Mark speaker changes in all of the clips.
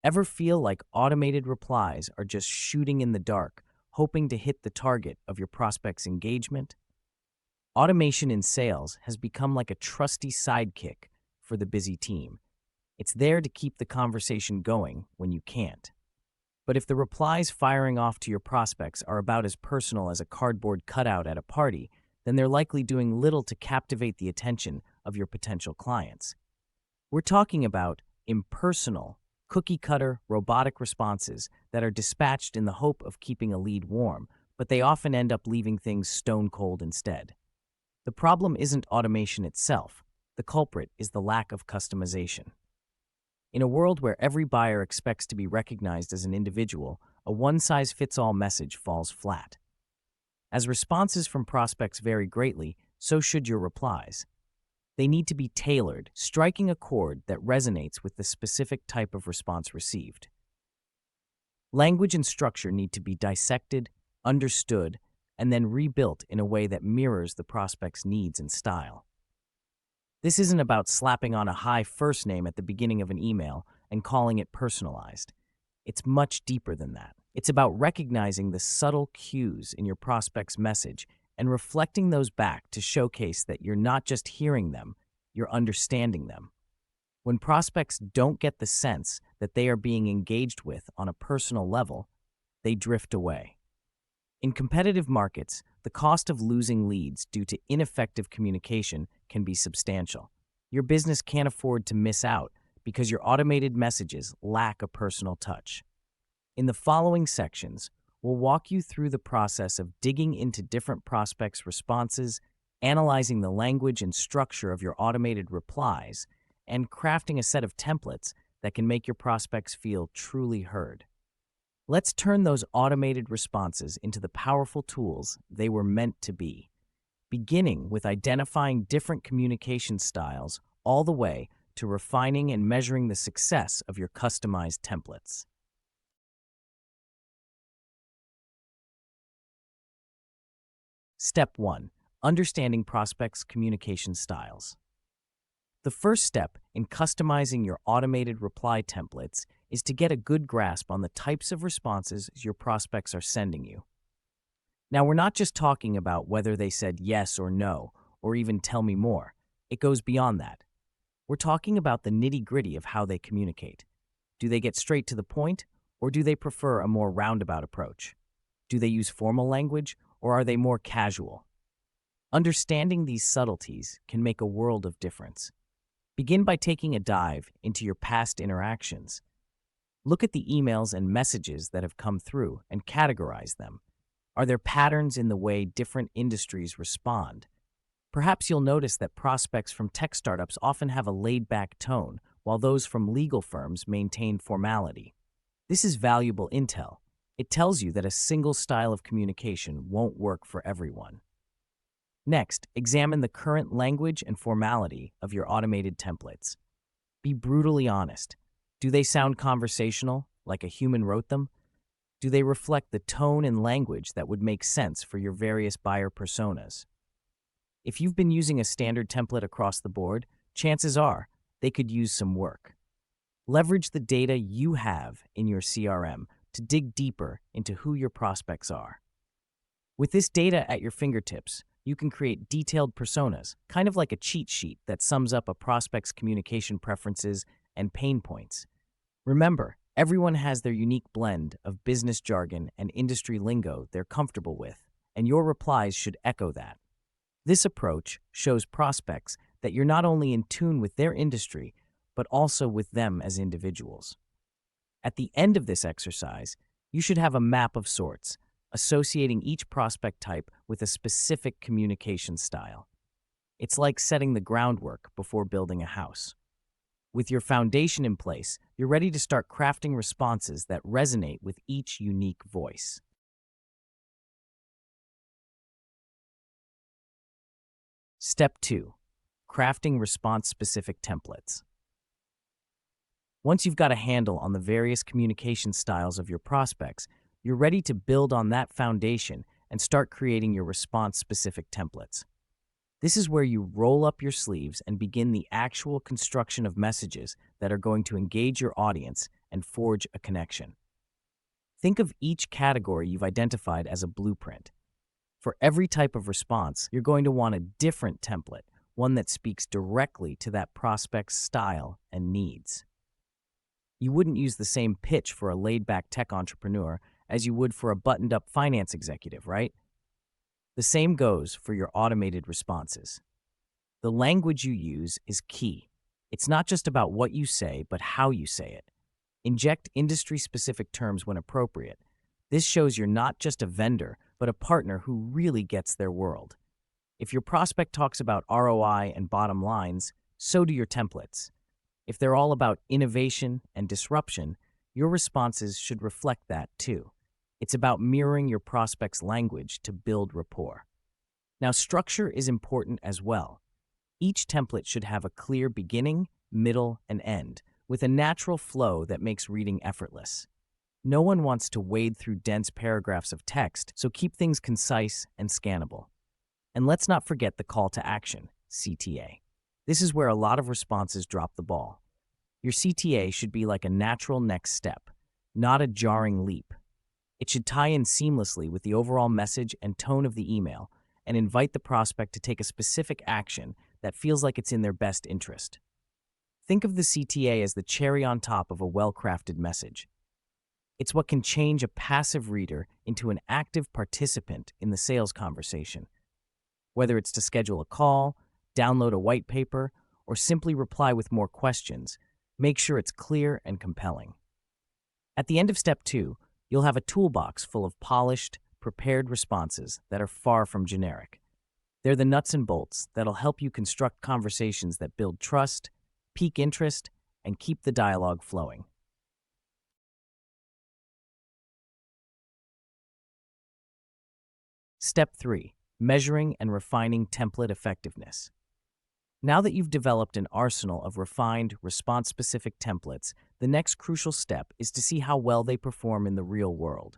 Speaker 1: Ever feel like automated replies are just shooting in the dark, hoping to hit the target of your prospect's engagement? Automation in sales has become like a trusty sidekick for the busy team. It's there to keep the conversation going when you can't. But if the replies firing off to your prospects are about as personal as a cardboard cutout at a party, then they're likely doing little to captivate the attention of your potential clients. We're talking about impersonal, cookie-cutter, robotic responses that are dispatched in the hope of keeping a lead warm, but they often end up leaving things stone cold instead. The problem isn't automation itself. The culprit is the lack of customization. In a world where every buyer expects to be recognized as an individual, a one-size-fits-all message falls flat. As responses from prospects vary greatly, so should your replies. They need to be tailored, striking a chord that resonates with the specific type of response received. Language and structure need to be dissected, understood, and then rebuilt in a way that mirrors the prospect's needs and style. This isn't about slapping on a high first name at the beginning of an email and calling it personalized. It's much deeper than that. It's about recognizing the subtle cues in your prospect's message and reflecting those back to showcase that you're not just hearing them, you're understanding them. When prospects don't get the sense that they are being engaged with on a personal level, they drift away. In competitive markets, the cost of losing leads due to ineffective communication can be substantial. Your business can't afford to miss out because your automated messages lack a personal touch. In the following sections, we'll walk you through the process of digging into different prospects' responses, analyzing the language and structure of your automated replies, and crafting a set of templates that can make your prospects feel truly heard. Let's turn those automated responses into the powerful tools they were meant to be, beginning with identifying different communication styles all the way to refining and measuring the success of your customized templates. Step 1. Understanding prospects' communication styles. The first step in customizing your automated reply templates is to get a good grasp on the types of responses your prospects are sending you. Now, we're not just talking about whether they said yes or no, or even tell me more. It goes beyond that. We're talking about the nitty-gritty of how they communicate. Do they get straight to the point, or do they prefer a more roundabout approach? Do they use formal language, or are they more casual? Understanding these subtleties can make a world of difference. Begin by taking a dive into your past interactions. Look at the emails and messages that have come through and categorize them. Are there patterns in the way different industries respond? Perhaps you'll notice that prospects from tech startups often have a laid-back tone, while those from legal firms maintain formality. This is valuable intel. It tells you that a single style of communication won't work for everyone. Next, examine the current language and formality of your automated templates. Be brutally honest. Do they sound conversational, like a human wrote them? Do they reflect the tone and language that would make sense for your various buyer personas? If you've been using a standard template across the board, chances are they could use some work. Leverage the data you have in your CRM to dig deeper into who your prospects are. With this data at your fingertips, you can create detailed personas, kind of like a cheat sheet that sums up a prospect's communication preferences and pain points. Remember, everyone has their unique blend of business jargon and industry lingo they're comfortable with, and your replies should echo that. This approach shows prospects that you're not only in tune with their industry, but also with them as individuals. At the end of this exercise, you should have a map of sorts, associating each prospect type with a specific communication style. It's like setting the groundwork before building a house. With your foundation in place, you're ready to start crafting responses that resonate with each unique voice. Step 2. Crafting response-specific templates. Once you've got a handle on the various communication styles of your prospects, you're ready to build on that foundation and start creating your response-specific templates. This is where you roll up your sleeves and begin the actual construction of messages that are going to engage your audience and forge a connection. Think of each category you've identified as a blueprint. For every type of response, you're going to want a different template, one that speaks directly to that prospect's style and needs. You wouldn't use the same pitch for a laid-back tech entrepreneur as you would for a buttoned-up finance executive, right? The same goes for your automated responses. The language you use is key. It's not just about what you say, but how you say it. Inject industry-specific terms when appropriate. This shows you're not just a vendor, but a partner who really gets their world. If your prospect talks about ROI and bottom lines, so do your templates. If they're all about innovation and disruption, your responses should reflect that too. It's about mirroring your prospect's language to build rapport. Now, structure is important as well. Each template should have a clear beginning, middle, and end, with a natural flow that makes reading effortless. No one wants to wade through dense paragraphs of text, so keep things concise and scannable. And let's not forget the call to action, CTA. This is where a lot of responses drop the ball. Your CTA should be like a natural next step, not a jarring leap. It should tie in seamlessly with the overall message and tone of the email and invite the prospect to take a specific action that feels like it's in their best interest. Think of the CTA as the cherry on top of a well-crafted message. It's what can change a passive reader into an active participant in the sales conversation. Whether it's to schedule a call, download a white paper, or simply reply with more questions, make sure it's clear and compelling. At the end of step 2, you'll have a toolbox full of polished, prepared responses that are far from generic. They're the nuts and bolts that'll help you construct conversations that build trust, pique interest, and keep the dialogue flowing. Step 3. Measuring and refining template effectiveness. Now that you've developed an arsenal of refined, response-specific templates, the next crucial step is to see how well they perform in the real world.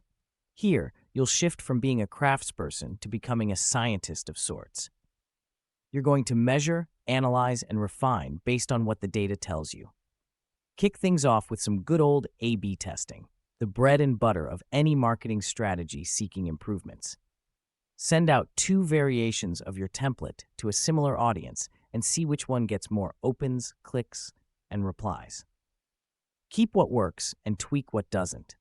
Speaker 1: Here, you'll shift from being a craftsperson to becoming a scientist of sorts. You're going to measure, analyze, and refine based on what the data tells you. Kick things off with some good old A/B testing, the bread and butter of any marketing strategy seeking improvements. Send out 2 variations of your template to a similar audience and see which one gets more opens, clicks, and replies. Keep what works and tweak what doesn't.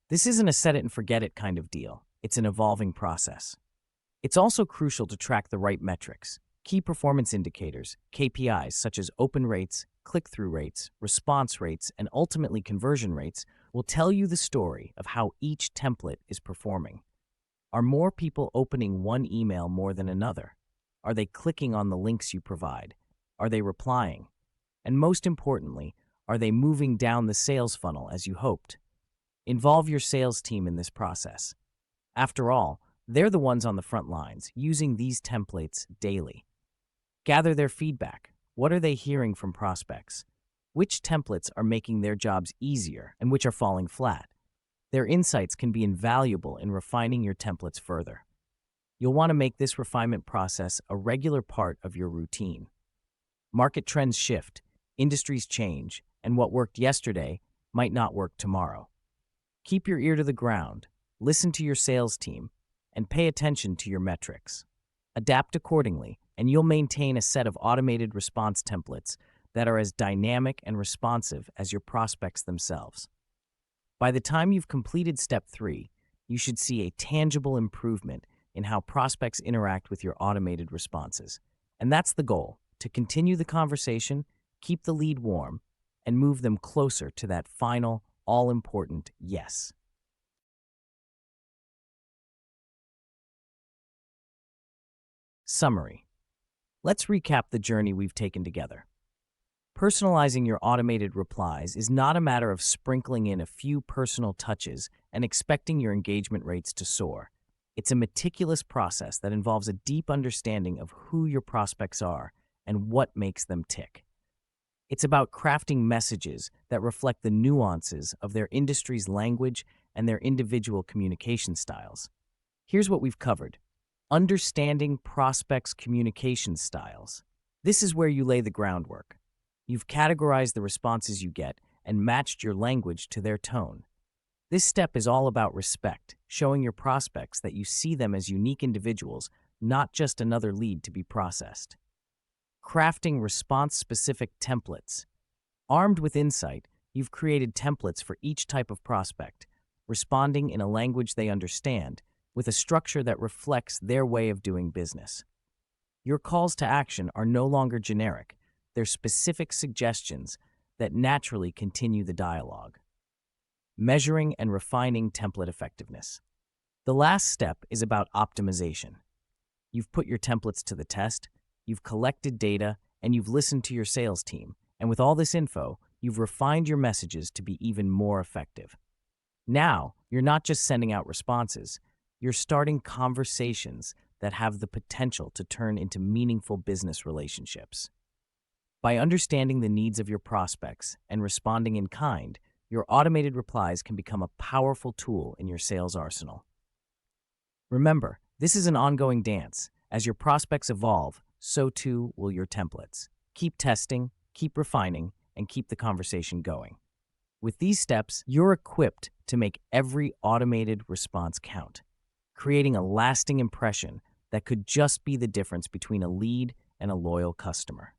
Speaker 1: This isn't a set-it-and-forget-it kind of deal. It's an evolving process. It's also crucial to track the right metrics. Key performance indicators, KPIs such as open rates, click-through rates, response rates, and ultimately conversion rates will tell you the story of how each template is performing. Are more people opening one email more than another? Are they clicking on the links you provide? Are they replying? And most importantly, are they moving down the sales funnel as you hoped? Involve your sales team in this process. After all, they're the ones on the front lines, using these templates daily. Gather their feedback. What are they hearing from prospects? Which templates are making their jobs easier and which are falling flat? Their insights can be invaluable in refining your templates further. You'll want to make this refinement process a regular part of your routine. Market trends shift, industries change, and what worked yesterday might not work tomorrow. Keep your ear to the ground, listen to your sales team, and pay attention to your metrics. Adapt accordingly, and you'll maintain a set of automated response templates that are as dynamic and responsive as your prospects themselves. By the time you've completed step 3, you should see a tangible improvement in how prospects interact with your automated responses. And that's the goal, to continue the conversation, keep the lead warm, and move them closer to that final, all-important yes. Summary. Let's recap the journey we've taken together. Personalizing your automated replies is not a matter of sprinkling in a few personal touches and expecting your engagement rates to soar. It's a meticulous process that involves a deep understanding of who your prospects are and what makes them tick. It's about crafting messages that reflect the nuances of their industry's language and their individual communication styles. Here's what we've covered. Understanding prospects' communication styles. This is where you lay the groundwork. You've categorized the responses you get and matched your language to their tone. This step is all about respect, showing your prospects that you see them as unique individuals, not just another lead to be processed. Crafting response-specific templates. Armed with insight, you've created templates for each type of prospect, responding in a language they understand, with a structure that reflects their way of doing business. Your calls to action are no longer generic, they're specific suggestions that naturally continue the dialogue. Measuring and refining template effectiveness. The last step is about optimization. You've put your templates to the test, you've collected data, and you've listened to your sales team. And with all this info, you've refined your messages to be even more effective. Now, you're not just sending out responses, you're starting conversations that have the potential to turn into meaningful business relationships. By understanding the needs of your prospects and responding in kind, your automated replies can become a powerful tool in your sales arsenal. Remember, this is an ongoing dance. As your prospects evolve, so too will your templates. Keep testing, keep refining, and keep the conversation going. With these steps, you're equipped to make every automated response count, creating a lasting impression that could just be the difference between a lead and a loyal customer.